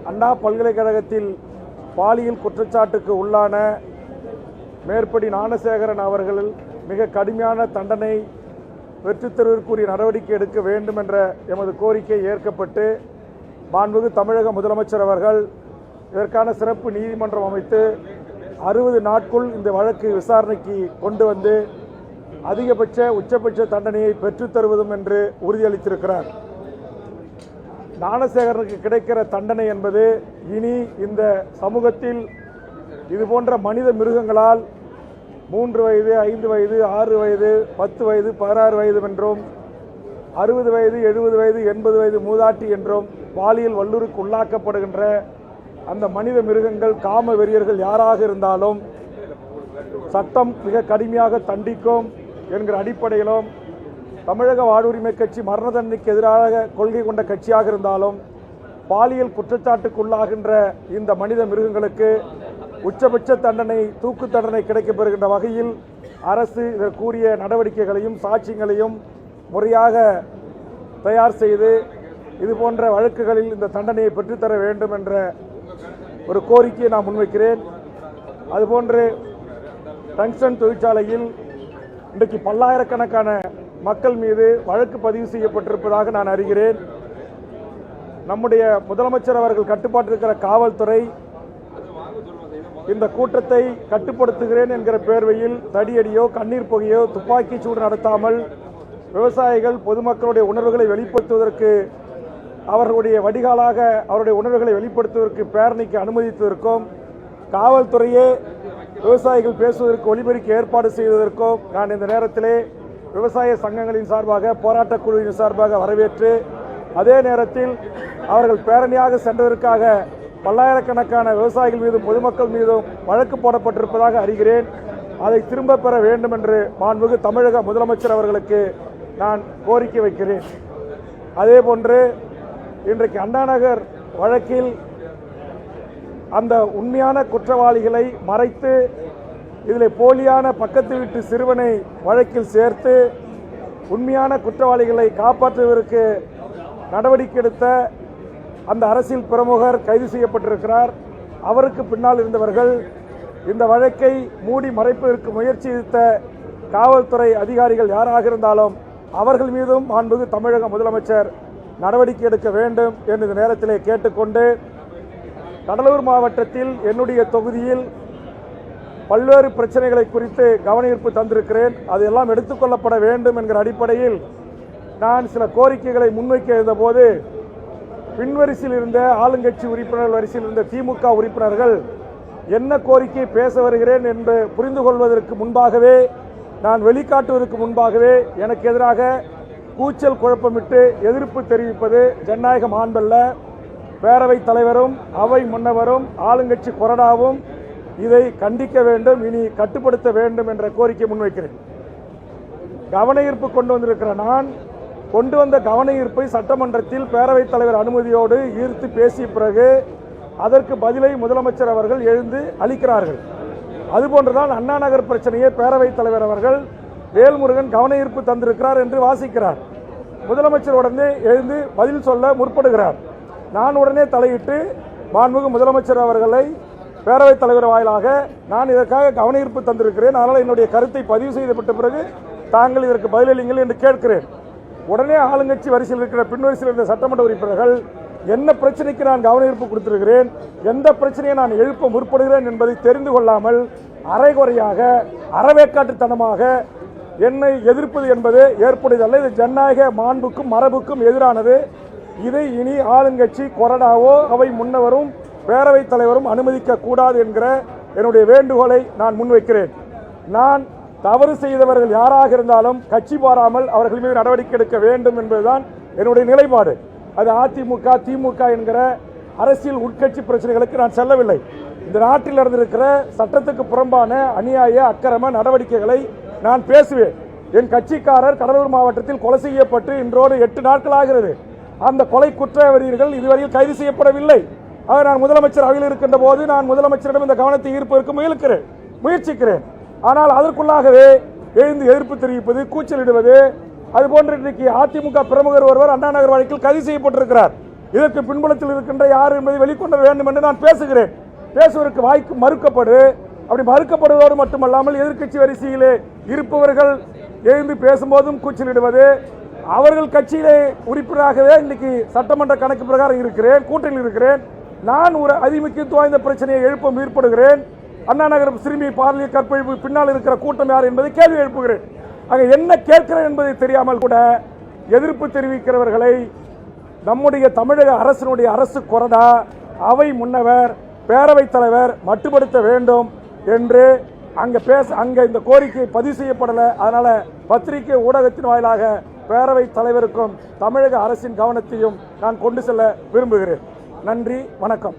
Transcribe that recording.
அண்ணா பல்கலைக்கழகத்தில் பாலியல் குற்றச்சாட்டுக்கு உள்ளான மேற்படி ஞானசேகரன் அவர்கள் மிக கடுமையான தண்டனை பெற்றுத்தருவதற்குரிய நடவடிக்கை எடுக்க வேண்டும் என்ற எமது கோரிக்கை ஏற்கப்பட்டு மாண்புமிகு தமிழக முதலமைச்சர் அவர்கள் இதற்கான சிறப்பு நீதிமன்றம் அமைத்து 60 நாட்குள் இந்த வழக்கு விசாரணைக்கு கொண்டு வந்து அதிகபட்ச உச்சபட்ச தண்டனையை பெற்றுத்தருவதும் என்று உறுதியளித்திருக்கிறார். ஞானசேகரனுக்கு கிடைக்கிற தண்டனை என்பது இனி இந்த சமூகத்தில் இதுபோன்ற மனித மிருகங்களால் 3 வயது 5 வயது 6 வயது 10 வயது 16 வயது என்றும் 60 வயது 70 வயது 80 வயது மூதாட்டி என்றும் பாலியல் வல்லுறவுக்கு உள்ளாக்கப்படுகின்ற அந்த மனித மிருகங்கள் காம வெறியர்கள் யாராக இருந்தாலும் சட்டம் மிக கடுமையாக தண்டிக்கும் என்கிற அடிப்படையிலும் தமிழக வாழ்வுரிமை கட்சி மரண தண்டனைக்கு எதிராக கொள்கை கொண்ட கட்சியாக இருந்தாலும் பாலியல் குற்றச்சாட்டுக்குள்ளாகின்ற இந்த மனித மிருகங்களுக்கு உச்சபட்ச தண்டனை தூக்கு தண்டனை கிடைக்கப்பெறுகின்ற வகையில் அரசு இதற்குரிய நடவடிக்கைகளையும் சாட்சியங்களையும் முறையாக தயார் செய்து இதுபோன்ற வழக்குகளில் இந்த தண்டனையை பெற்றுத்தர வேண்டும் என்ற ஒரு கோரிக்கையை நான் முன்வைக்கிறேன். அதுபோன்று டங்ஸ்டன் தொழிற்சாலையில் இன்றைக்கு பல்லாயிரக்கணக்கான மக்கள் மீது வழக்கு பதிவு செய்யப்பட்டிருப்பதாக நான் அறிகிறேன். நம்முடைய முதலமைச்சர் அவர்கள் கட்டுப்பாட்டில் இருக்கிற காவல்துறை இந்த கூட்டத்தை கட்டுப்படுத்துகிறேன் என்கிற பேர்வையில் தடியடியோ கண்ணீர் புகையோ துப்பாக்கி சூடு நடத்தாமல் விவசாயிகள் பொதுமக்களுடைய உணர்வுகளை வெளிப்படுத்துவதற்கு அவர்களுடைய வடிகாலாக அவருடைய உணர்வுகளை வெளிப்படுத்துவதற்கு பேரணிக்கு அனுமதித்ததற்கும் காவல்துறையே விவசாயிகள் பேசுவதற்கு ஒலிபெருக்கி ஏற்பாடு செய்வதற்கும் நான் இந்த நேரத்திலே விவசாய சங்கங்களின் சார்பாக போராட்டக் குழுவின் சார்பாக வரவேற்று அதே நேரத்தில் அவர்கள் பேரணியாக சென்றதற்காக பல்லாயிரக்கணக்கான விவசாயிகள் மீதும் பொதுமக்கள் மீதும் வழக்கு போடப்பட்டிருப்பதாக அறிகிறேன். அதை திரும்ப பெற வேண்டும் என்று மாண்புமிகு தமிழக முதலமைச்சர் அவர்களுக்கு நான் கோரிக்கை வைக்கிறேன். அதேபோன்று இன்றைக்கு அண்ணாநகர் வழக்கில் அந்த உண்மையான குற்றவாளிகளை மறைத்து இதில் போலியான பக்கத்து வீட்டு சிறுவனை வழக்கில் சேர்த்து உண்மையான குற்றவாளிகளை காப்பாற்றுவதற்கு நடவடிக்கை எடுத்த அந்த அரசியல் பிரமுகர் கைது செய்யப்பட்டிருக்கிறார். அவருக்கு பின்னால் இருந்தவர்கள் இந்த வழக்கை மூடி மறைப்பதற்கு முயற்சி எடுத்த காவல்துறை அதிகாரிகள் யாராக இருந்தாலும் அவர்கள் மீதும் மாண்புமிகு தமிழக முதலமைச்சர் நடவடிக்கை எடுக்க வேண்டும் என்று இந்த நேரத்திலே கேட்டுக்கொண்டு கடலூர் மாவட்டத்தில் என்னுடைய தொகுதியில் பல்வேறு பிரச்சனைகளை குறித்து கவனஈர்ப்பு தந்திருக்கிறேன். அதெல்லாம் எடுத்துக்கொள்ளப்பட வேண்டும் என்கிற அடிப்படையில் நான் சில கோரிக்கைகளை முன்வைக்க இருந்தபோது பின்வரிசையில் இருந்த ஆளுங்கட்சி உறுப்பினர்கள் வரிசையில் இருந்த திமுக உறுப்பினர்கள் என்ன கோரிக்கை பேச வருகிறேன் என்று புரிந்து கொள்வதற்கு முன்பாகவே நான் வெளிக்காட்டுவதற்கு முன்பாகவே எனக்கு எதிராக கூச்சல் குழப்பமிட்டு எதிர்ப்பு தெரிவிப்பது ஜனநாயக மாண்பல்ல. பேரவைத் தலைவரும் அவை முன்னவரும் ஆளுங்கட்சி கொறடாவும் இதை கண்டிக்க வேண்டும், இனி கட்டுப்படுத்த வேண்டும் என்ற கோரிக்கை முன்வைக்கிறேன். கவன ஈர்ப்பு கொண்டு வந்திருக்கிற நான் கொண்டு வந்த கவன ஈர்ப்பை சட்டமன்றத்தில் பேரவைத் தலைவர் அனுமதியோடு ஈர்த்து பேசிய பிறகு அதற்கு பதிலை முதலமைச்சர் அவர்கள் எழுந்து அளிக்கிறார்கள். அதுபோன்றுதான் அண்ணா நகர் பிரச்சனையை பேரவைத் தலைவர் அவர்கள் வேல்முருகன் கவன ஈர்ப்பு தந்திருக்கிறார் என்று வாசிக்கிறார். முதலமைச்சர் உடனே எழுந்து பதில் சொல்ல முற்படுகிறார். நான் உடனே தலையிட்டு மாண்புமிகு முதலமைச்சர் அவர்களை பேரவைத் தலைவர் வாயிலாக நான் இதற்காக கவன ஈர்ப்பு தந்திருக்கிறேன், அதனால் என்னுடைய கருத்தை பதிவு செய்யப்பட்ட பிறகு தாங்கள் இதற்கு பதிலளிங்கள் என்று கேட்கிறேன். உடனே ஆளுங்கட்சி வரிசையில் இருக்கிற பின்வரிசையில் இருந்த சட்டமன்ற உறுப்பினர்கள் என்ன பிரச்சனைக்கு நான் கவன ஈர்ப்பு கொடுத்திருக்கிறேன், எந்த பிரச்சனையை நான் எழுப்ப முற்படுகிறேன் என்பதை தெரிந்து கொள்ளாமல் அரைகுறையாக அறவேக்காட்டுத்தனமாக என்னை எதிர்ப்பது என்பது ஏற்புடையதல்ல. இது ஜனநாயக மாண்புக்கும் மரபுக்கும் எதிரானது. இதை இனி ஆளுங்கட்சி கொறடாவோ அவை முன்னவரும் பேரவைத் தலைவரும் அனுமதிக்க கூடாது என்கிற என்னுடைய வேண்டுகோளை நான் முன்வைக்கிறேன். நான் தவறு செய்தவர்கள் யாராக இருந்தாலும் கட்சி பாராமல் அவர்கள் மீது நடவடிக்கை எடுக்க வேண்டும் என்பதுதான் என்னுடைய நிலைப்பாடு. அது அதிமுக திமுக என்கிற அரசியல் உட்கட்சி பிரச்சனைகளுக்கு நான் செல்லவில்லை. இந்த நாட்டில் நடந்திருக்கிற சட்டத்துக்கு புறம்பான அநியாய அக்கிரம நடவடிக்கைகளை நான் பேசுவேன். என் கட்சிக்காரர் கடலூர் மாவட்டத்தில் கொலை செய்யப்பட்டு இன்றோடு 8 நாட்கள் ஆகிறது. அந்த கொலை குற்றவாளிகள் இதுவரையில் கைது செய்யப்படவில்லை. ஆக நான் முதலமைச்சர் அவையில் இருக்கின்ற போது நான் முதலமைச்சரிடம் இந்த கவனத்தை ஈர்ப்பதற்கு முயற்சிக்கிறேன். ஆனால் அதற்குள்ளாகவே எழுந்து எதிர்ப்பு தெரிவிப்பது, கூச்சலிடுவது, அதுபோன்று இன்றைக்கு அதிமுக பிரமுகர் ஒருவர் அண்ணா நகர் வழக்கில் கைது செய்யப்பட்டிருக்கிறார். இதற்கு பின்புலத்தில் இருக்கின்ற யார் என்பதை வெளிக்கொண்டு வேண்டும் என்று நான் பேசுகிறேன். பேசுவதற்கு வாய்ப்பு மறுக்கப்படு. அப்படி மறுக்கப்படுவதோடு மட்டுமல்லாமல் எதிர்க்கட்சி வரிசையிலே இருப்பவர்கள் எழுந்து பேசும்போதும் கூச்சலிடுவது, அவர்கள் கட்சியிலே உறுப்பினராகவே இன்னைக்கு சட்டமன்ற கணக்கு பிரகாரம் இருக்கிறேன், கூட்டணியில் இருக்கிறேன். நான் ஒரு அதிமுக்கியத்துவம் வாய்ந்த பிரச்சனையை எழுப்ப முற்படுகிறேன். அண்ணா நகர் சிறுமி பாலியல் கற்பழிப்பு பின்னால் இருக்கிற கூட்டம் யார் என்பதை கேள்வி எழுப்புகிறேன். ஆக என்ன கேட்கிறேன் என்பதை தெரியாமல் கூட எதிர்ப்பு தெரிவிக்கிறவர்களை நம்முடைய தமிழக அரசினுடைய அரசு கொறடா, அவை முன்னவர், பேரவைத் தலைவர் மட்டுப்படுத்த வேண்டும் என்று அங்க இந்த கோரிக்கை பதிவு செய்யப்படலை. அதனால பத்திரிகை ஊடகத்தின் வாயிலாக பேரவைத் தலைவருக்கும் தமிழக அரசின் கவனத்தையும் நான் கொண்டு செல்ல விரும்புகிறேன். நன்றி, வணக்கம்.